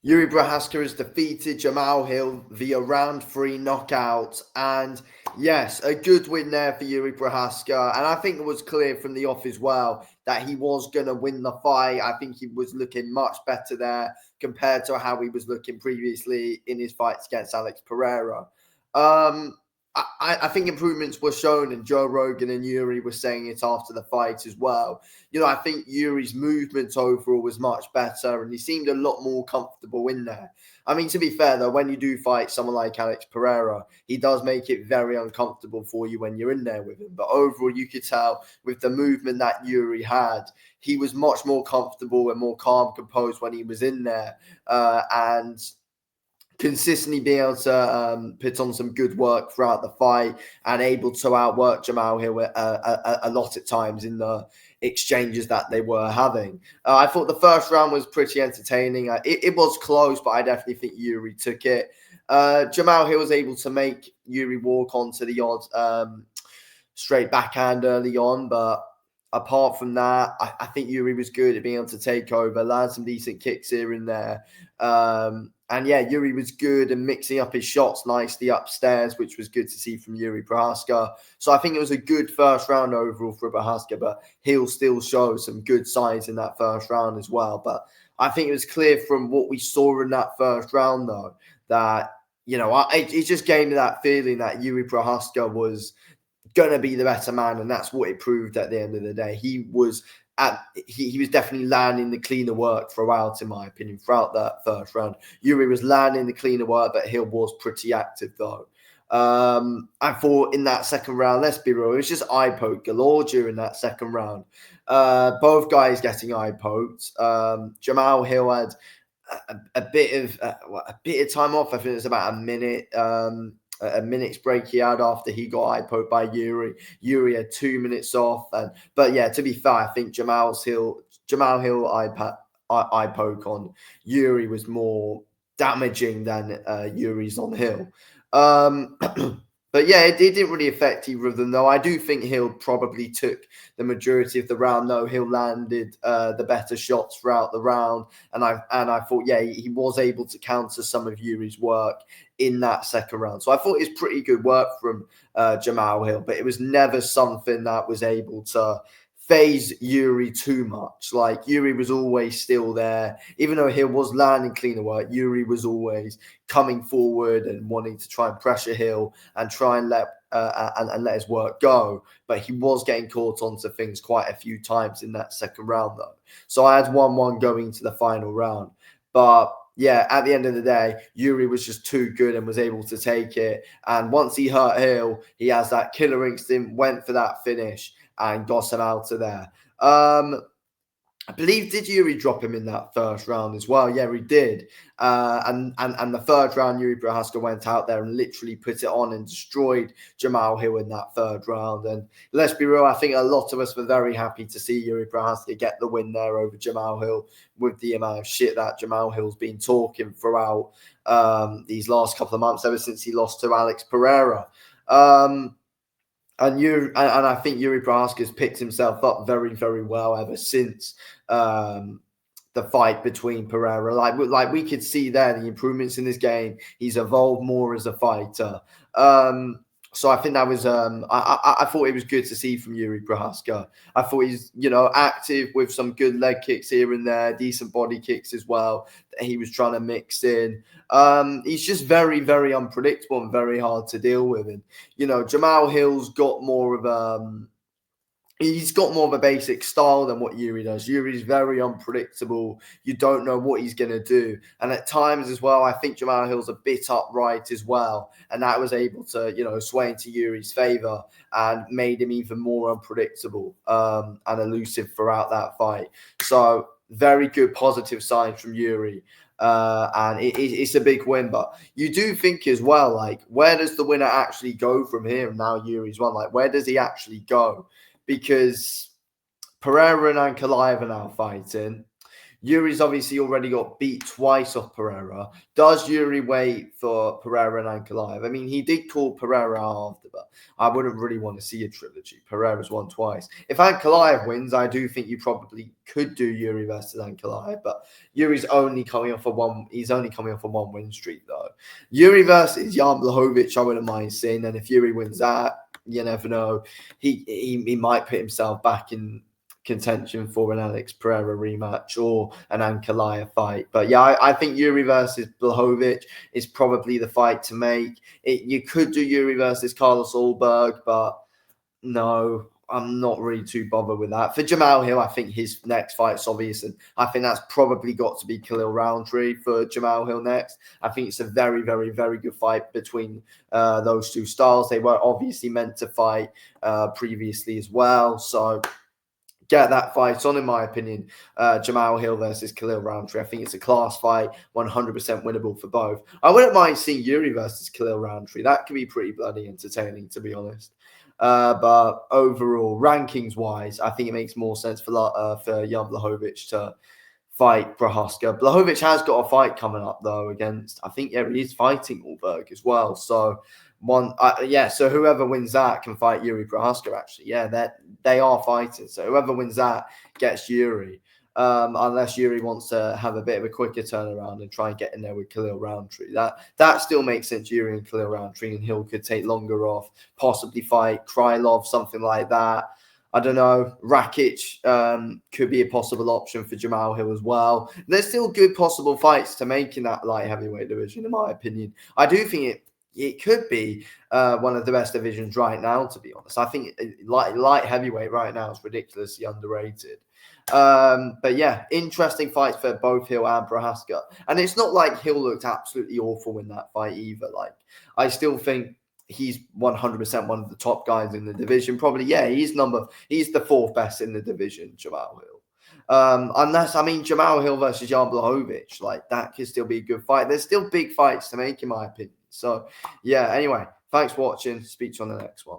Jiri Prochazka has defeated Jamahal via round 3 knockout. And yes, a good win there for Jiri Prochazka. And I think it was clear from the off as well that he was going to win the fight. I think he was looking much better there compared to how he was looking previously in his fights against Alex Pereira. Um, I think improvements were shown, and Joe Rogan and Jiri were saying it after the fight as well. I think Yuri's movement overall was much better and he seemed a lot more comfortable in there. I mean, to be fair, though, when you do fight someone like Alex Pereira, he does make it very uncomfortable for you when you're in there with him. But overall, you could tell with the movement that Yuri had, he was much more comfortable and more calm, composed when he was in there. And consistently being able to put on some good work throughout the fight and able to outwork Jamahal a lot at times in the exchanges that they were having. I thought the first round was pretty entertaining. It was close, but I definitely think Jiri took it. Jamahal was able to make Jiri walk onto the odd straight backhand early on, but apart from that, I think Jiri was good at being able to take over, land some decent kicks here and there. And yeah, Jiri was good and mixing up his shots nicely upstairs, which was good to see from Jiri Prochazka. So I think it was a good first round overall for Prochazka, but he'll still show some good signs in that first round as well. But I think it was clear from what we saw in that first round, though, that, it just gave me that feeling that Jiri Prochazka was going to be the better man, and that's what it proved at the end of the day. He was definitely landing the cleaner work throughout, in my opinion, throughout that first round. Jiri was landing the cleaner work, but Hill was pretty active though. I thought in that second round, let's be real, it was just eye poke galore during that second round. Both guys getting eye poked. Jamahal Hill had a bit of time off. I think it was about a minute. A minute's break he had after he got eye poked by Jiri. Jiri had 2 minutes off, but yeah, to be fair, I think Jamahal Hill eye poke on Jiri was more damaging than Jiri's on Hill. But yeah, it didn't really affect either of them, though. I do think Hill probably took the majority of the round, though. Hill landed the better shots throughout the round, and I thought, yeah, he was able to counter some of Jiri's work in that second round. So I thought it was pretty good work from Jamahal Hill, but it was never something that was able to phase Jiri too much. Like, Jiri was always still there. Even though Hill was landing cleaner work, Jiri was always coming forward and wanting to try and pressure Hill and try and let his work go. But he was getting caught onto things quite a few times in that second round, though. So I had 1-1 going to the final round. But yeah, at the end of the day, Jiri was just too good and was able to take it. And once he hurt Hill, he has that killer instinct, went for that finish and got him out of there. I believe, did Jiri drop him in that first round as well? Yeah, he did. And the third round, Jiri Prochazka went out there and literally put it on and destroyed Jamahal Hill in that third round. And let's be real, I think a lot of us were very happy to see Jiri Prochazka get the win there over Jamahal Hill, with the amount of shit that Jamahal Hill's been talking throughout these last couple of months, ever since he lost to Alex Pereira. And I think Jiri Prochazka's picked himself up very, very well ever since the fight between Pereira. Like we could see there the improvements in his game. He's evolved more as a fighter. So I think that was I thought it was good to see from Jiri Prochazka. I thought he's active with some good leg kicks here and there, decent body kicks as well that he was trying to mix in. He's just very, very unpredictable and very hard to deal with. And Jamahal Hill's got more of he's got more of a basic style than what Jiri does. Yuri's very unpredictable. You don't know what he's going to do. And at times as well, I think Jamahal Hill's a bit upright as well. And that was able to, sway into Yuri's favor and made him even more unpredictable and elusive throughout that fight. So very good positive signs from Jiri. And it's a big win. But you do think as well, like, where does the winner actually go from here? Now Yuri's won. Like, where does he actually go? Because Pereira and Ankalaev are now fighting. Yuri's obviously already got beat twice off Pereira. Does Yuri wait for Pereira and Ankalaev? I mean, he did call Pereira after, but I wouldn't really want to see a trilogy. Pereira's won twice. If Ankalaev wins, I do think you probably could do Yuri versus Ankalaev, but Yuri's only coming off a one. He's only coming off a 1-win streak though. Yuri versus Jan Blachowicz, I wouldn't mind seeing. And if Yuri wins that, you never know. He might put himself back in contention for an Alex Pereira rematch or an Ankalaev fight. But yeah, I think Yuri versus Blachowicz is probably the fight to make. You could do Yuri versus Carlos Ulberg, but no, I'm not really too bothered with that. For Jamahal Hill, I think his next fight's obvious, and I think that's probably got to be Khalil Roundtree for Jamahal Hill next. I think it's a very, very, very good fight between those two styles. They were obviously meant to fight previously as well, so get that fight on, in my opinion. Jamahal Hill versus Khalil Roundtree. I think it's a class fight, 100% winnable for both. I wouldn't mind seeing Jiri versus Khalil Roundtree. That could be pretty bloody entertaining, to be honest. But overall, rankings-wise, I think it makes more sense for Jan Blachowicz to fight Prochazka. Blachowicz has got a fight coming up, though, against, I think, yeah, he is fighting Ulberg as well. So, so whoever wins that can fight Jiri Prochazka, actually. Yeah, they are fighting. So whoever wins that gets Jiri. Unless Jiri wants to have a bit of a quicker turnaround and try and get in there with Khalil Roundtree. That still makes sense, Jiri and Khalil Roundtree, and Hill could take longer off, possibly fight Krylov, something like that. I don't know. Rakic could be a possible option for Jamahal Hill as well. There's still good possible fights to make in that light heavyweight division, in my opinion. I do think it could be one of the best divisions right now, to be honest. I think light heavyweight right now is ridiculously underrated. But yeah, interesting fights for both Hill and Prochazka. And it's not like Hill looked absolutely awful in that fight either. Like, I still think he's 100% one of the top guys in the division. Probably, yeah, he's the fourth best in the division, Jamahal Hill. Jamahal Hill versus Jan Blachowicz, like, that could still be a good fight. There's still big fights to make, in my opinion. So, yeah, anyway, thanks for watching. Speak to you on the next one.